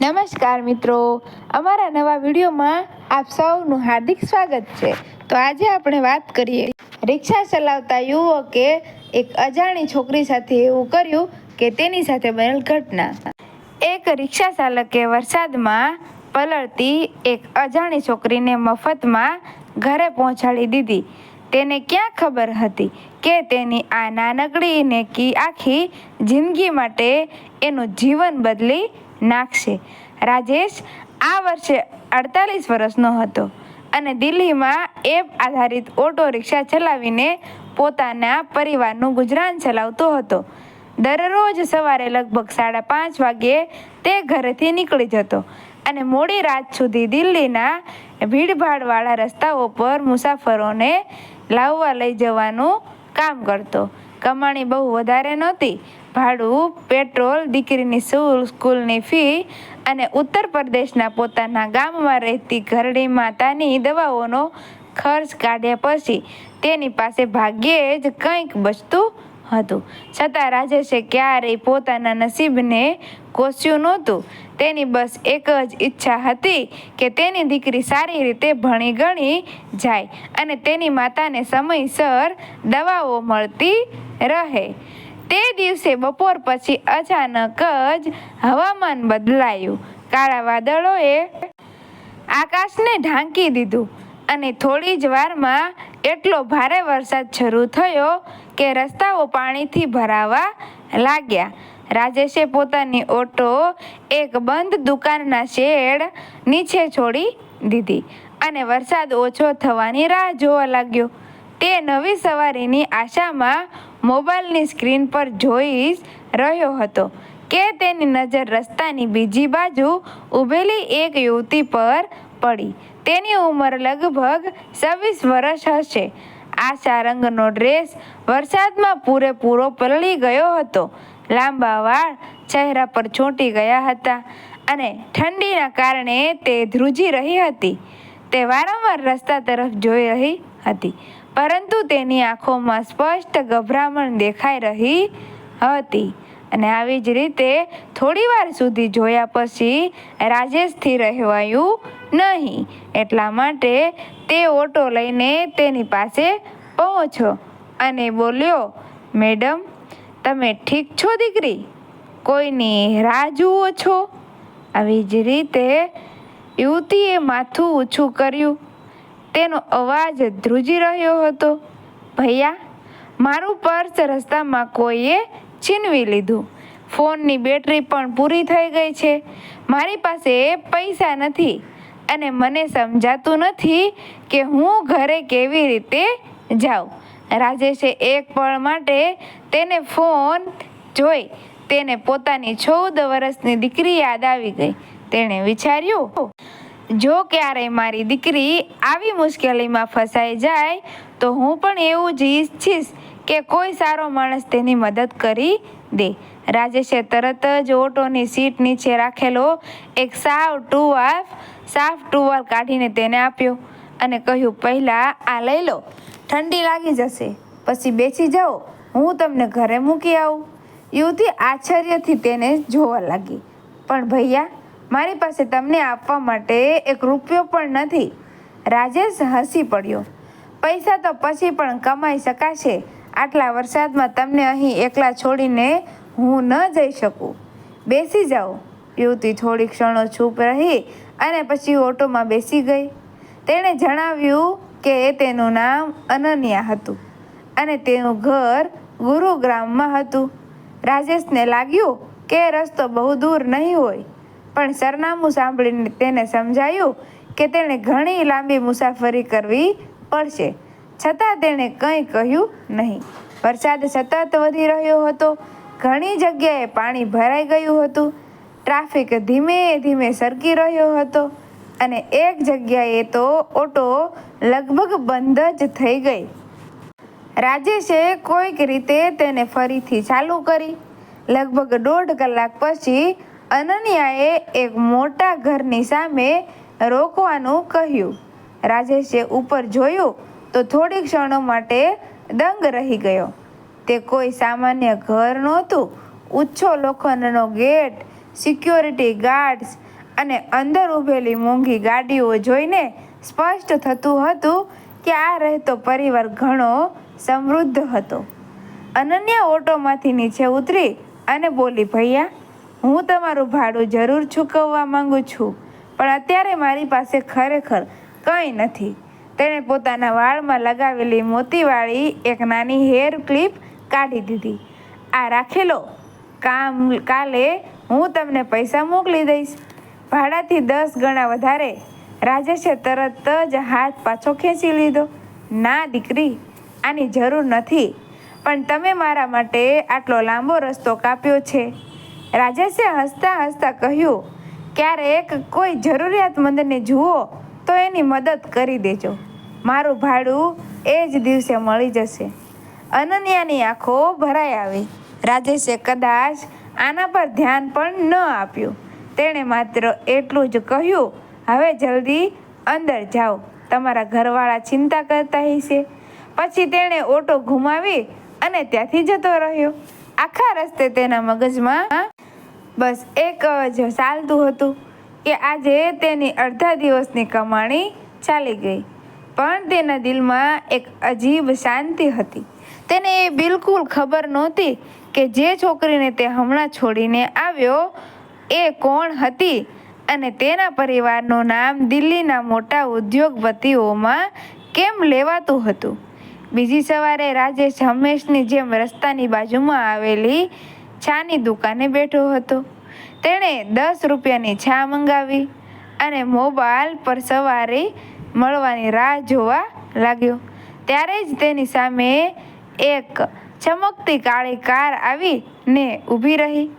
નમસ્કાર મિત્રો, અમારા નવા વિડીયોમાં આપ સૌનું હાર્દિક સ્વાગત છે। તો આજે આપણે વાત કરીએ રિક્ષા ચલાવતા યુવકે એક અજાણી છોકરી સાથે એવું કર્યું કે તેની સાથે બનેલ ઘટના। એક રિક્ષા ચાલકે વરસાદમાં પલળતી એક અજાણી છોકરીને મફતમાં ઘરે પહોંચાડી દીધી। તેને ક્યાં ખબર હતી કે તેની આ નાનકડી નેકી આખી જિંદગી માટે એનું જીવન બદલી નાખશે। રાજેશ આ વર્ષે 48 વર્ષનો હતો અને દિલ્હીમાં એપ આધારિત ઓટો રિક્ષા ચલાવીને પોતાના પરિવારનું ગુજરાન ચલાવતો હતો। દરરોજ સવારે લગભગ 5:30 વાગ્યે તે ઘરેથી નીકળી જતો અને મોડી રાત સુધી દિલ્હીના ભીડભાડવાળા રસ્તાઓ પર મુસાફરોને લાવવા લઈ જવાનું કામ કરતો। કમાણી બહુ વધારે નહોતી। ભાડું, પેટ્રોલ, દીકરીની સ્કૂલની ફી અને ઉત્તર પ્રદેશના પોતાના ગામમાં રહેતી ઘરડી માતાની દવાઓનો ખર્ચ કાઢ્યા પછી તેની પાસે ભાગ્યે જ કંઈક બચતું હતું। છતાં રાજેશે ક્યારેય પોતાના નસીબને કોસ્યું નહોતું। તેની બસ એક જ ઈચ્છા હતી કે તેની દીકરી સારી રીતે ભણી ગણી જાય અને તેની માતાને સમયસર દવાઓ મળતી રહે। તે દિવસે બપોર પછી અચાનક જ હવામાન બદલાયું। કાળા વાદળોએ આકાશને ઢાંકી દીધું અને થોડી જ વારમાં એટલો ભારે વરસાદ શરૂ થયો કે રસ્તાઓ પાણીથી ભરાવા લાગ્યા। રાજેશે પોતાની ઓટો એક બંધ દુકાનના શેડ નીચે છોડી દીધી અને વરસાદ ઓછો થવાની રાહ જોવા લાગ્યો। તે નવી સવારીની આશામાં મોબાઈલની સ્ક્રીન પર જોઈ રહ્યો હતો કે તેની નજર રસ્તાની બીજી બાજુ ઊભેલી એક યુવતી પર પડી। તેની ઉંમર લગભગ 26 વર્ષ હશે। આશા રંગનો ડ્રેસ વરસાદમાં પૂરેપૂરો પલળી ગયો હતો। લાંબા વાળ ચહેરા પર ચોંટી ગયા હતા અને ઠંડીના કારણે તે ધ્રુજી રહી હતી। તે વારંવાર રસ્તા તરફ જોઈ રહી હતી, પરંતુ તેની આંખોમાં સ્પષ્ટ ગભરામણ દેખાઈ રહી હતી અને આવી જ રીતે થોડીવાર સુધી જોયા પછી રાજેશથી રહેવાયું નહીં। એટલા માટે તે ઓટો લઈને તેની પાસે પહોંચ્યો અને બોલ્યો, "મેડમ, તમે ઠીક છો દીકરી? કોઈની રાહ જુઓ છો?" આવી જ રીતે યુવતીએ માથું ઊંચું કર્યું। તેનો અવાજ ધ્રુજી રહ્યો હતો, "ભૈયા, મારું પર્સ રસ્તામાં કોઈએ છીનવી લીધું। ફોનની બેટરી પણ પૂરી થઈ ગઈ છે। મારી પાસે પૈસા નથી અને મને સમજાતું નથી કે હું ઘરે કેવી રીતે જાઉં." રાજેશે એક પળ માટે તેને ફોન જોઈ તેને પોતાની 14 વર્ષની દીકરી યાદ આવી ગઈ। તેણે વિચાર્યું, જો ક્યારેય મારી દીકરી આવી મુશ્કેલીમાં ફસાઈ જાય તો હું પણ એવું જ ઈચ્છીશ કે કોઈ સારો માણસ તેની મદદ કરી દે। રાજેશે તરત જ ઓટોની સીટ નીચે રાખેલો એક સાફ ટુવાલ કાઢીને તેને આપ્યો અને કહ્યું, "પહેલાં આ લઈ લો, ઠંડી લાગી જશે, પછી બેસી જાઓ, હું તમને ઘરે મૂકી આવું." યુવતી આશ્ચર્યથી તેને જોવા લાગી, "પણ ભૈયા, મારી પાસે તમને આપવા માટે એક રૂપિયો પણ નથી." રાજેશ હસી પડ્યો, "પૈસા તો પછી પણ કમાઈ શકાશે। આટલા વરસાદમાં તમને અહીં એકલા છોડીને હું ન જઈ શકું। બેસી જાઓ." યુવતી થોડી ક્ષણો ચૂપ રહી અને પછી ઓટોમાં બેસી ગઈ। તેણે જણાવ્યું કે તેનું નામ અનન્યા હતું અને તેનું ઘર ગુરુગ્રામમાં હતું। રાજેશને લાગ્યું કે રસ્તો બહુ દૂર નહીં હોય, પણ સરનામું સાંભળીને તેને સમજાયું કે તેણે ઘણી લાંબી મુસાફરી કરવી પડશે। છતાં તેણે કંઈ કહ્યું નહીં। વરસાદ સતત વધી રહ્યો હતો। ઘણી જગ્યાએ પાણી ભરાઈ ગયું હતું। ટ્રાફિક ધીમે ધીમે સરકી રહ્યો હતો અને એક જગ્યાએ તો ઓટો લગભગ બંધ જ થઈ ગઈ। રાજેશે કોઈક રીતે તેને ફરીથી ચાલુ કરી। લગભગ 1.5 કલાક પછી અનન્યાએ એક મોટા ઘરની સામે રોકવાનું કહ્યું। રાજેશે ઉપર જોયું તો થોડી ક્ષણો માટે દંગ રહી ગયો। તે કોઈ સામાન્ય ઘર નહોતું। ઊંચો લોખંડનો ગેટ, સિક્યોરિટી ગાર્ડ્સ અને અંદર ઊભેલી મોંઘી ગાડીઓ જોઈને સ્પષ્ટ થતું હતું કે આ રહેતો પરિવાર ઘણો સમૃદ્ધ હતો. અનન્યા ઓટોમાંથી નીચે ઉતરી અને બોલી, ભૈયા, હું તમારું ભાડું જરૂર ચૂકવવા માંગુ છું, પણ અત્યારે મારી પાસે ખરેખર કંઈ નથી. તેણે પોતાના વાળમાં લગાવેલી મોતીવાળી એક નાની હેર ક્લિપ કાઢી દીધી. આ રાખી લો, કાલે હું તમને પૈસા મોકલી દઈશ. ભાડાથી 10 ગણા વધારે. રાજેશે તરત જ હાથ પાછો ખેંચી લીધો. ના દીકરી, આની જરૂર નથી, પણ તમે મારા માટે આટલો લાંબો રસ્તો કાપ્યો છે. રાજેશે હસતા હસતા કહ્યું, ક્યારેક કોઈ જરૂરિયાતમંદને જુઓ તો એની મદદ કરી દેજો. મારું ભાડું એ જ દિવસે મળી જશે. અનન્યાની આંખો ભરાઈ આવી. રાજેશે કદાચ આના પર ધ્યાન પણ ન આપ્યું. તેણે માત્ર એટલું જ કહ્યું, હવે જલ્દી અંદર જાઓ, તમારા ઘરવાળા ચિંતા કરતા હશે. પછી તેણે ઓટો ઘુમાવી અને ત્યાંથી જતો રહ્યો. આખા રસ્તે તેના મગજમાં બસ એક જ ચાલતું હતું કે આજે તેની અડધા દિવસની કમાણી ચાલી ગઈ. પણ તેના દિલમાં એક અજીબ શાંતિ હતી. તેને એ બિલકુલ ખબર નહોતી કે જે છોકરીને તે હમણાં છોડીને આવ્યો એ કોણ હતી અને તેના પરિવારનું નામ દિલ્હીના મોટા ઉદ્યોગપતિઓમાં કેમ લેવાતું હતું. બીજી સવારે રાજેશ હંમેશની જેમ રસ્તાની બાજુમાં આવેલી ચાની દુકાને બેઠો હતો. તેણે 10 રૂપિયાની ચા મંગાવી અને મોબાઈલ પર સવારે મળવાની રાહ જોવા લાગ્યો. ત્યારે જ તેની સામે એક ચમકતી કાળી કાર આવીને ઊભી રહી.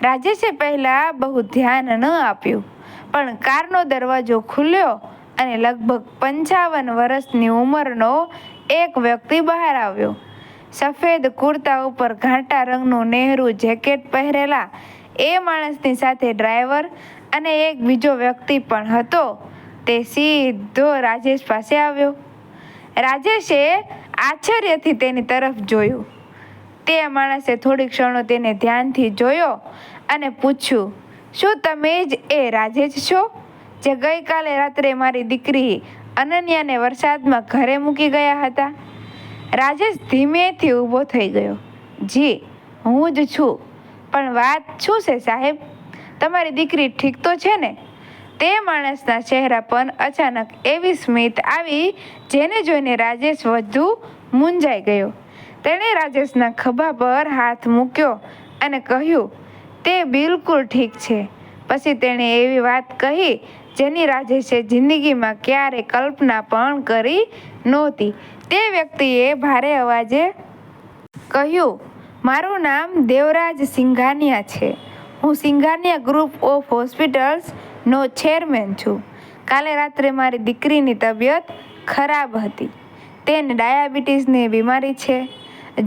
રાજેશે પહેલાં બહુ ધ્યાન ન આપ્યું, પણ કારનો દરવાજો ખુલ્યો અને લગભગ 55 વર્ષની ઉંમરનો એક વ્યક્તિ બહાર આવ્યો. સફેદ કુર્તા ઉપર ઘાટા રંગનું નહેરુ જેકેટ પહેરેલા એ માણસની સાથે ડ્રાઈવર અને એક બીજો વ્યક્તિ પણ હતો. તે સીધો રાજેશ પાસે આવ્યો. રાજેશે આશ્ચર્યથી તેની તરફ જોયું. તે માણસે થોડી ક્ષણો તેને ધ્યાનથી જોયો અને પૂછ્યું, શું તમે જ એ રાજેશ છો જે ગઈકાલે રાત્રે મારી દીકરી અનન્યાને વરસાદમાં ઘરે મૂકી ગયા હતા? રાજેશ ધીમેથી ઊભો થઈ ગયો. જી, હું જ છું. પણ વાત શું છે સાહેબ? તમારી દીકરી ઠીક તો છે ને? તે માણસના ચહેરા પર અચાનક એવી સ્મિત આવી જેને જોઈને રાજેશ વધુ મૂંઝાઈ ગયો. તેણે રાજેશના ખભા પર હાથ મૂક્યો અને કહ્યું, તે બિલકુલ ઠીક છે. પછી તેણે એવી વાત કહી જેની રાજેશે જિંદગીમાં ક્યારેય કલ્પના પણ કરી નહોતી. તે વ્યક્તિએ ભારે અવાજે કહ્યું, મારું નામ દેવરાજ સિંઘાનિયા છે. હું સિંઘાનિયા ગ્રુપ ઓફ હોસ્પિટલ્સનો ચેરમેન છું. કાલે રાત્રે મારી દીકરીની તબિયત ખરાબ હતી. તેને ડાયાબિટીસની બીમારી છે.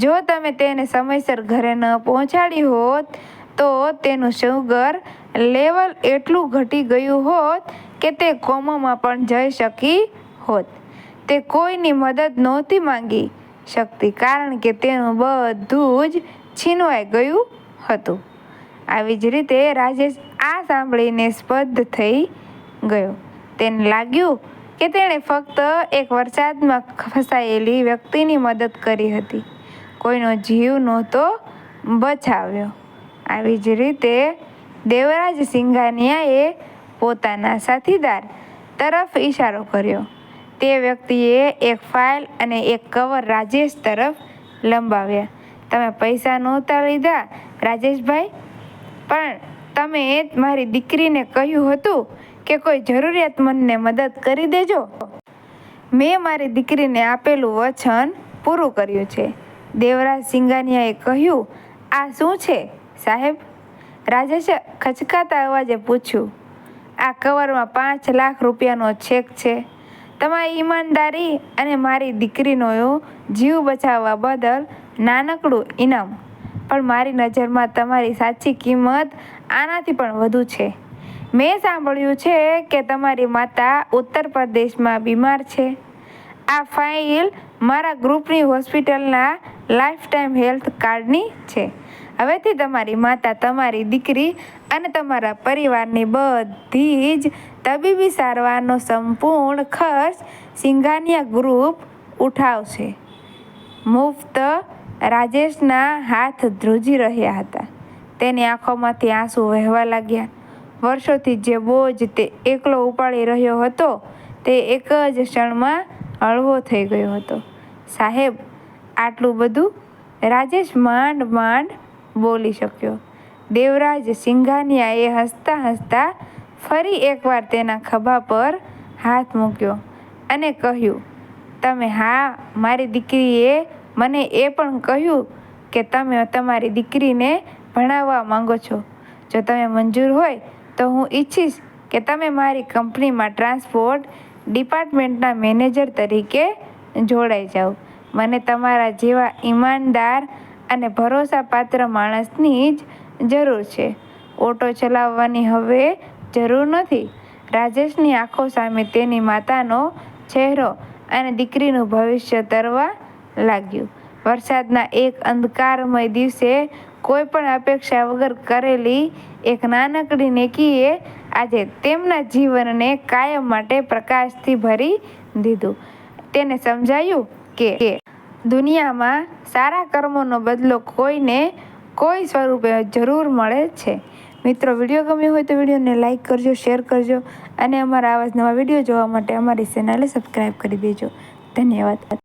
જો તમે તેને સમયસર ઘરે ન પહોંચાડી હોત તો તેનું શુગર લેવલ એટલું ઘટી ગયું હોત કે તે કોમામાં પણ જઈ શકી હોત. તે કોઈની મદદ નહોતી માંગી શકતી કારણ કે તેનું બધું જ છીનવાઈ ગયું હતું. આવી જ રીતે રાજેશ આ સાંભળીને સ્તબ્ધ થઈ ગયો. તેને લાગ્યું કે તેણે ફક્ત એક વરસાદમાં ફસાયેલી વ્યક્તિની મદદ કરી હતી, કોઈનો જીવ નહોતો બચાવ્યો. આવી જ રીતે દેવરાજ સિંઘાનિયાએ પોતાના સાથીદાર તરફ ઈશારો કર્યો. તે વ્યક્તિએ એક ફાઇલ અને એક કવર રાજેશ તરફ લંબાવ્યા. તમે પૈસા નહોતા લીધા રાજેશભાઈ, પણ તમે મારી દીકરીને કહ્યું હતું કે કોઈ જરૂરિયાતમંદને મદદ કરી દેજો. મેં મારી દીકરીને આપેલું વચન પૂરું કર્યું છે. દેવરાજ સિંઘાનિયાએ કહ્યું, આ શું છે સાહેબ? રાજેશે ખચકાતા અવાજે પૂછ્યું. આ કવરમાં 5 લાખ રૂપિયાનો ચેક છે. તમારી ઈમાનદારી અને મારી દીકરીનો જીવ બચાવવા બદલ નાનકડું ઇનામ. પણ મારી નજરમાં તમારી સાચી કિંમત આનાથી પણ વધુ છે. મેં સાંભળ્યું છે કે તમારી માતા ઉત્તર પ્રદેશમાં બીમાર છે. આ ફાઇલ મારા ગ્રુપની હોસ્પિટલના લાઈફ ટાઈમ હેલ્થ કાર્ડની છે. હવેથી તમારી માતા, તમારી દીકરી અને તમારા પરિવારની બધી જ તબીબી સારવારનો સંપૂર્ણ ખર્ચ સિંઘાનિયા ગ્રુપ ઉઠાવશે. મુફ્ત. રાજેશના હાથ ધ્રુજી રહ્યા હતા. તેની આંખોમાંથી આંસુ વહેવા લાગ્યા. વર્ષોથી જે બોજ તે એકલો ઉપાડી રહ્યો હતો તે એક જ ક્ષણમાં હળવો થઈ ગયો હતો. સાહેબ, આટલું બધું? રાજેશ માંડ માંડ બોલી શક્યો. દેવરાજ સિંઘાનિયાએ હસતા હસતા ફરી એકવાર તેના ખભા પર હાથ મૂક્યો અને કહ્યું, તમે હા, મારી દીકરીએ મને એ પણ કહ્યું કે તમે તમારી દીકરીને ભણાવવા માંગો છો. જો તમે મંજૂર હોય તો હું ઈચ્છીશ કે તમે મારી કંપનીમાં ટ્રાન્સપોર્ટ ડિપાર્ટમેન્ટના મેનેજર તરીકે જોડાઈ જાઓ. મને તમારા જેવા ઈમાનદાર અને ભરોસાપાત્ર માણસની જ જરૂર છે. ઓટો ચલાવવાની હવે જરૂર નથી. રાજેશની આંખો સામે તેની માતાનો ચહેરો અને દીકરીનું ભવિષ્ય તરવા લાગ્યું. વરસાદના એક અંધકારમય દિવસે કોઈ પણ અપેક્ષા વગર કરેલી એક નાનકડી નેકીએ આજે તેમના જીવનને કાયમ માટે પ્રકાશથી ભરી દીધું. તેને સમજાયું કે દુનિયામાં સારા કર્મોનો બદલો કોઈને કોઈ સ્વરૂપે જરૂર મળે છે. મિત્રો, વિડીયો ગમ્યો હોય તો વિડીયોને લાઇક કરજો, શેર કરજો અને અમારા આવા જ નવા વિડીયો જોવા માટે અમારી ચેનલને સબસ્ક્રાઈબ કરી દેજો. ધન્યવાદ.